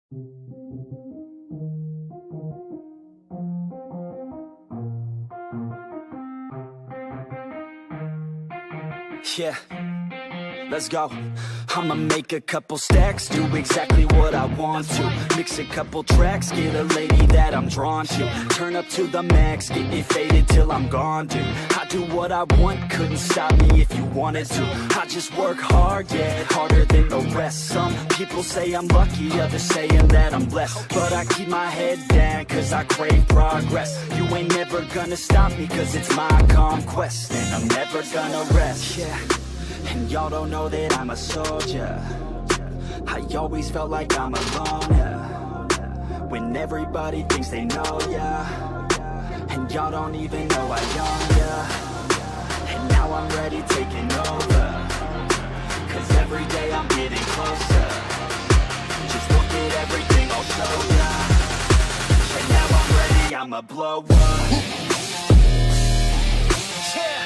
Yeah, let's go. I'ma make a couple stacks, do exactly what I want to. Mix a couple tracks, get a lady that I'm drawn to. Turn up to the max, get it faded till I'm gone, dude. I do what I want, couldn't stop me if you wanted to. I just work hard, yeah, harder than the rest. Some people say I'm lucky, others saying that I'm blessed. But I keep my head down, cause I crave progress. You ain't never gonna stop me, cause it's my conquest. And I'm never gonna rest, yeah. And y'all don't know that I'm a soldier. I always felt like I'm alone, yeah. When everybody thinks they know, yeah. And y'all don't even know I own, yeah. And now I'm ready taking over, cause every day I'm getting closer. Just look at everything I'll show ya. And now I'm ready, I'ma blow up. Yeah.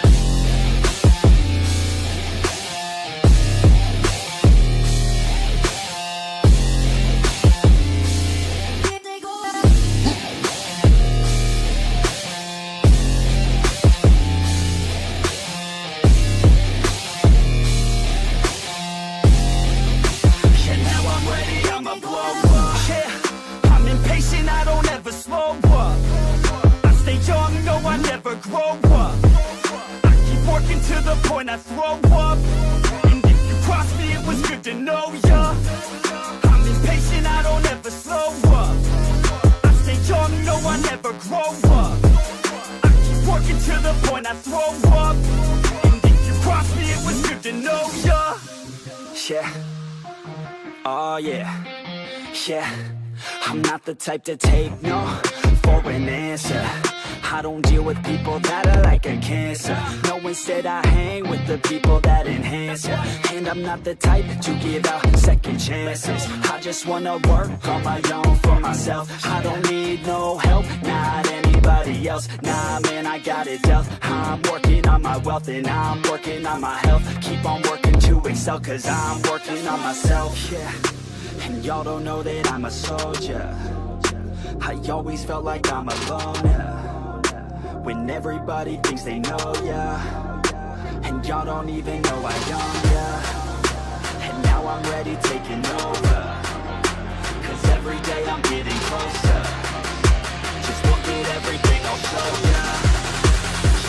I throw up, and if you cross me, it was good to know ya. I'm impatient, I don't ever slow up. I stay young, no, I never grow up. I keep working to the point I throw up, and if you cross me, it was good to know ya. Yeah, oh yeah, yeah. I'm not the type to take no for an answer. I don't deal with people that are like a cancer. No, instead I hang with the people that enhance ya. And I'm not the type to give out second chances. I just wanna work on my own for myself. I don't need no help, not anybody else. Nah, man, I got it dealt. I'm working on my wealth and I'm working on my health. Keep on working to excel, cause I'm working on myself. Yeah, and y'all don't know that I'm a soldier. I always felt like I'm alone, yeah. When everybody thinks they know, yeah. And y'all don't even know I own, yeah. And now I'm ready taking over, cause every day I'm getting closer. Just look at everything I'll show ya.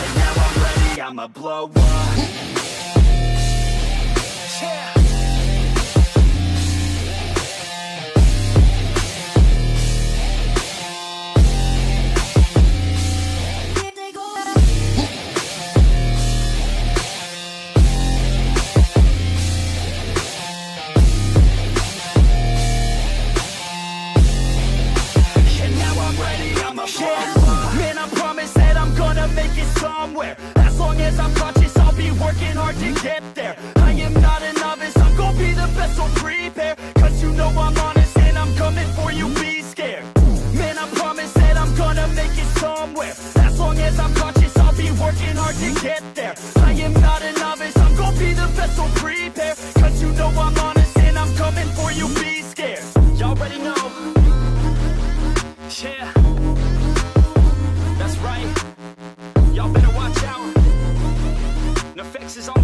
And now I'm ready, I'ma blow up. Yeah. Man, I promise that I'm gonna make it somewhere. As long as I'm conscious, I'll be working hard to get there. I am not a novice, I'm gonna be the best, so prepare. Cause you know I'm honest and I'm coming for you, be scared. Man, I promise that I'm gonna make it somewhere. As long as I'm conscious, I'll be working hard to get there. I am not a novice, I'm gonna be the best, so prepare. Cause you know I'm honest and I'm coming for you, be scared. Y'all already know. Yeah. That's right. Y'all better watch out. No fixes on